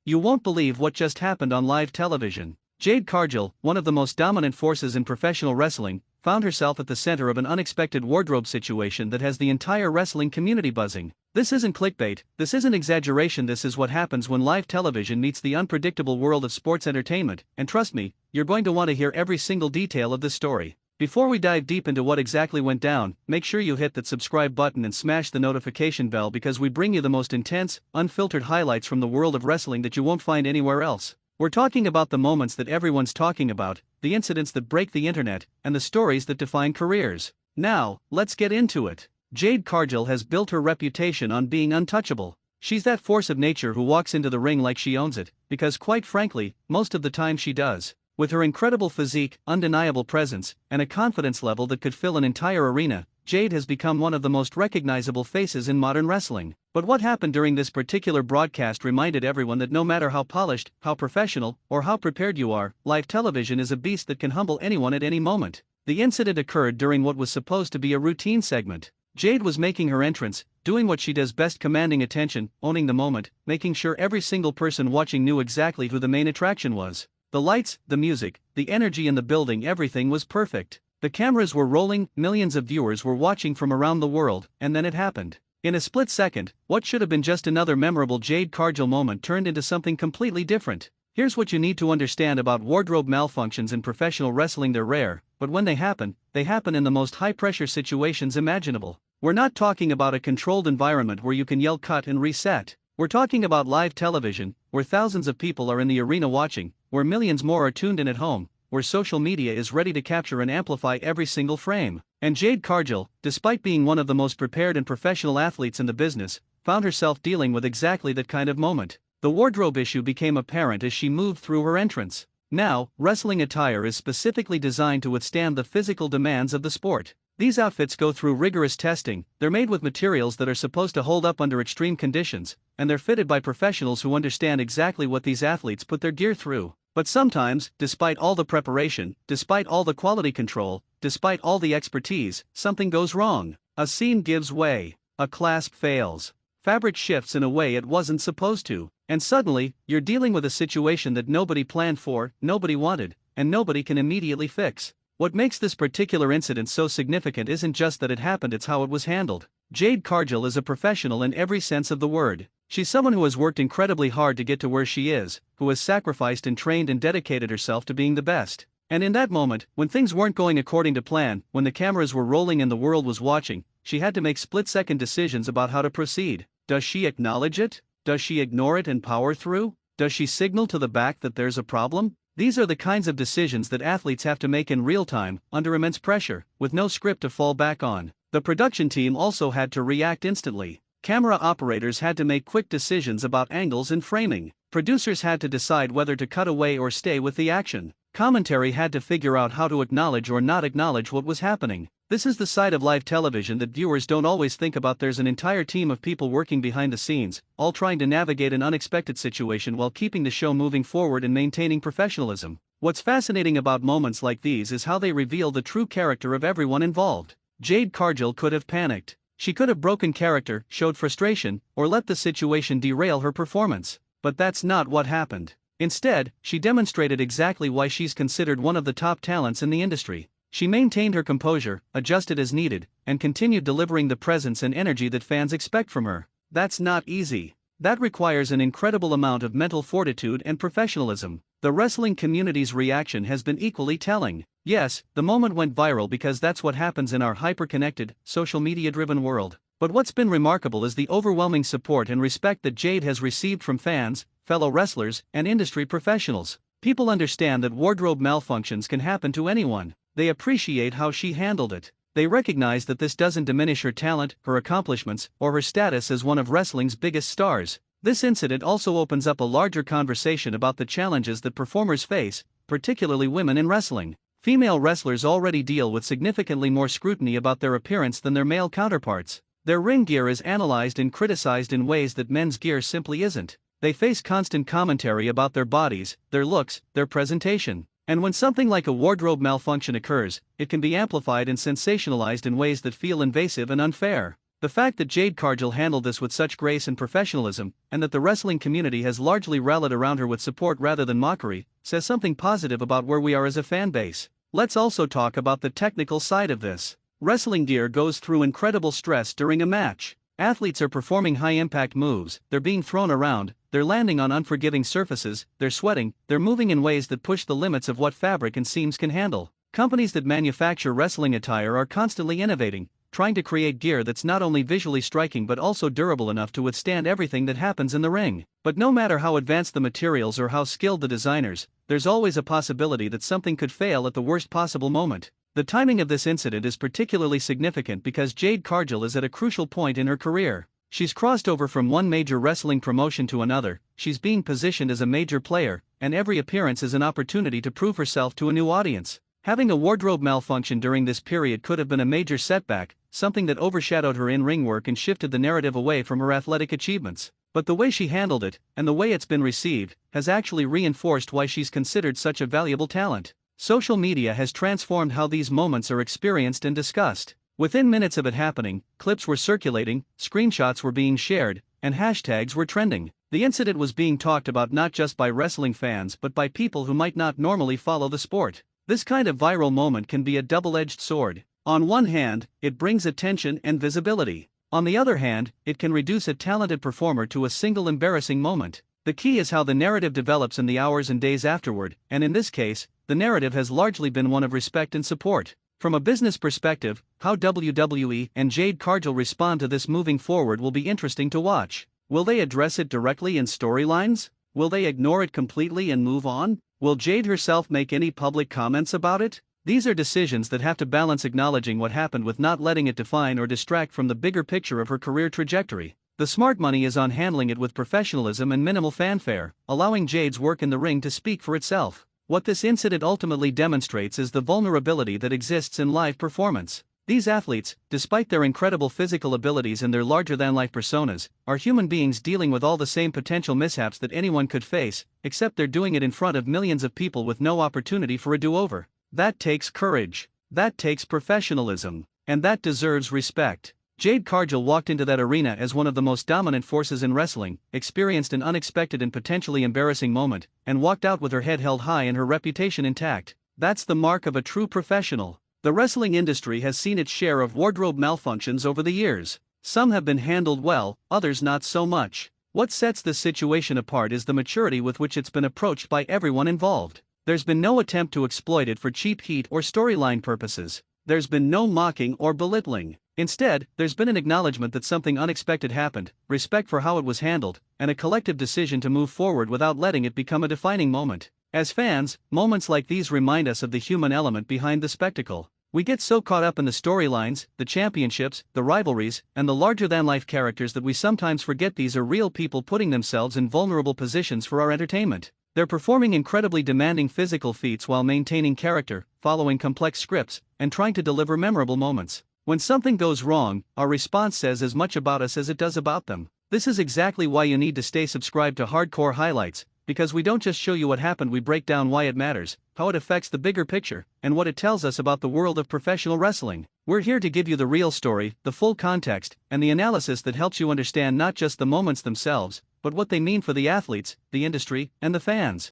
You won't believe what just happened on live television. Jade Cargill, one of the most dominant forces in professional wrestling, found herself at the center of an unexpected wardrobe situation that has the entire wrestling community buzzing. This isn't clickbait, this isn't exaggeration, this is what happens when live television meets the unpredictable world of sports entertainment, and trust me, you're going to want to hear every single detail of this story. Before we dive deep into what exactly went down, make sure you hit that subscribe button and smash the notification bell because we bring you the most intense, unfiltered highlights from the world of wrestling that you won't find anywhere else. We're talking about the moments that everyone's talking about, the incidents that break the internet, and the stories that define careers. Now, let's get into it. Jade Cargill has built her reputation on being untouchable. She's that force of nature who walks into the ring like she owns it, because quite frankly, most of the time she does. With her incredible physique, undeniable presence, and a confidence level that could fill an entire arena, Jade has become one of the most recognizable faces in modern wrestling. But what happened during this particular broadcast reminded everyone that no matter how polished, how professional, or how prepared you are, live television is a beast that can humble anyone at any moment. The incident occurred during what was supposed to be a routine segment. Jade was making her entrance, doing what she does best, commanding attention, owning the moment, making sure every single person watching knew exactly who the main attraction was. The lights, the music, the energy in the building, everything was perfect. The cameras were rolling, millions of viewers were watching from around the world, and then it happened. In a split second, what should have been just another memorable Jade Cargill moment turned into something completely different. Here's what you need to understand about wardrobe malfunctions in professional wrestling. They're rare, but when they happen in the most high-pressure situations imaginable. We're not talking about a controlled environment where you can yell cut and reset. We're talking about live television, where thousands of people are in the arena watching, where millions more are tuned in at home, where social media is ready to capture and amplify every single frame. And Jade Cargill, despite being one of the most prepared and professional athletes in the business, found herself dealing with exactly that kind of moment. The wardrobe issue became apparent as she moved through her entrance. Now, wrestling attire is specifically designed to withstand the physical demands of the sport. These outfits go through rigorous testing, they're made with materials that are supposed to hold up under extreme conditions, and they're fitted by professionals who understand exactly what these athletes put their gear through. But sometimes, despite all the preparation, despite all the quality control, despite all the expertise, something goes wrong. A seam gives way, a clasp fails, fabric shifts in a way it wasn't supposed to, and suddenly, you're dealing with a situation that nobody planned for, nobody wanted, and nobody can immediately fix. What makes this particular incident so significant isn't just that it happened, it's how it was handled. Jade Cargill is a professional in every sense of the word. She's someone who has worked incredibly hard to get to where she is, who has sacrificed and trained and dedicated herself to being the best. And in that moment, when things weren't going according to plan, when the cameras were rolling and the world was watching, she had to make split-second decisions about how to proceed. Does she acknowledge it? Does she ignore it and power through? Does she signal to the back that there's a problem? These are the kinds of decisions that athletes have to make in real time, under immense pressure, with no script to fall back on. The production team also had to react instantly. Camera operators had to make quick decisions about angles and framing. Producers had to decide whether to cut away or stay with the action. Commentary had to figure out how to acknowledge or not acknowledge what was happening. This is the side of live television that viewers don't always think about. There's an entire team of people working behind the scenes, all trying to navigate an unexpected situation while keeping the show moving forward and maintaining professionalism. What's fascinating about moments like these is how they reveal the true character of everyone involved. Jade Cargill could have panicked. She could have broken character, showed frustration, or let the situation derail her performance. But that's not what happened. Instead, she demonstrated exactly why she's considered one of the top talents in the industry. She maintained her composure, adjusted as needed, and continued delivering the presence and energy that fans expect from her. That's not easy. That requires an incredible amount of mental fortitude and professionalism. The wrestling community's reaction has been equally telling. Yes, the moment went viral because that's what happens in our hyper-connected, social media-driven world. But what's been remarkable is the overwhelming support and respect that Jade has received from fans, fellow wrestlers, and industry professionals. People understand that wardrobe malfunctions can happen to anyone. They appreciate how she handled it. They recognize that this doesn't diminish her talent, her accomplishments, or her status as one of wrestling's biggest stars. This incident also opens up a larger conversation about the challenges that performers face, particularly women in wrestling. Female wrestlers already deal with significantly more scrutiny about their appearance than their male counterparts. Their ring gear is analyzed and criticized in ways that men's gear simply isn't. They face constant commentary about their bodies, their looks, their presentation. And when something like a wardrobe malfunction occurs, it can be amplified and sensationalized in ways that feel invasive and unfair. The fact that Jade Cargill handled this with such grace and professionalism, and that the wrestling community has largely rallied around her with support rather than mockery, says something positive about where we are as a fan base. Let's also talk about the technical side of this. Wrestling gear goes through incredible stress during a match. Athletes are performing high-impact moves, they're being thrown around, they're landing on unforgiving surfaces, they're sweating, they're moving in ways that push the limits of what fabric and seams can handle. Companies that manufacture wrestling attire are constantly innovating, trying to create gear that's not only visually striking but also durable enough to withstand everything that happens in the ring. But no matter how advanced the materials or how skilled the designers, there's always a possibility that something could fail at the worst possible moment. The timing of this incident is particularly significant because Jade Cargill is at a crucial point in her career. She's crossed over from one major wrestling promotion to another, she's being positioned as a major player, and every appearance is an opportunity to prove herself to a new audience. Having a wardrobe malfunction during this period could have been a major setback, something that overshadowed her in-ring work and shifted the narrative away from her athletic achievements. But the way she handled it, and the way it's been received, has actually reinforced why she's considered such a valuable talent. Social media has transformed how these moments are experienced and discussed. Within minutes of it happening, clips were circulating, screenshots were being shared, and hashtags were trending. The incident was being talked about not just by wrestling fans but by people who might not normally follow the sport. This kind of viral moment can be a double-edged sword. On one hand, it brings attention and visibility. On the other hand, it can reduce a talented performer to a single embarrassing moment. The key is how the narrative develops in the hours and days afterward, and in this case, the narrative has largely been one of respect and support. From a business perspective, how WWE and Jade Cargill respond to this moving forward will be interesting to watch. Will they address it directly in storylines? Will they ignore it completely and move on? Will Jade herself make any public comments about it? These are decisions that have to balance acknowledging what happened with not letting it define or distract from the bigger picture of her career trajectory. The smart money is on handling it with professionalism and minimal fanfare, allowing Jade's work in the ring to speak for itself. What this incident ultimately demonstrates is the vulnerability that exists in live performance. These athletes, despite their incredible physical abilities and their larger-than-life personas, are human beings dealing with all the same potential mishaps that anyone could face, except they're doing it in front of millions of people with no opportunity for a do-over. That takes courage. That takes professionalism. And that deserves respect. Jade Cargill walked into that arena as one of the most dominant forces in wrestling, experienced an unexpected and potentially embarrassing moment, and walked out with her head held high and her reputation intact. That's the mark of a true professional. The wrestling industry has seen its share of wardrobe malfunctions over the years. Some have been handled well, others not so much. What sets this situation apart is the maturity with which it's been approached by everyone involved. There's been no attempt to exploit it for cheap heat or storyline purposes. There's been no mocking or belittling. Instead, there's been an acknowledgement that something unexpected happened, respect for how it was handled, and a collective decision to move forward without letting it become a defining moment. As fans, moments like these remind us of the human element behind the spectacle. We get so caught up in the storylines, the championships, the rivalries, and the larger-than-life characters that we sometimes forget these are real people putting themselves in vulnerable positions for our entertainment. They're performing incredibly demanding physical feats while maintaining character, following complex scripts, and trying to deliver memorable moments. When something goes wrong, our response says as much about us as it does about them. This is exactly why you need to stay subscribed to Hardcore Highlights, because we don't just show you what happened, we break down why it matters, how it affects the bigger picture, and what it tells us about the world of professional wrestling. We're here to give you the real story, the full context, and the analysis that helps you understand not just the moments themselves, but what they mean for the athletes, the industry, and the fans.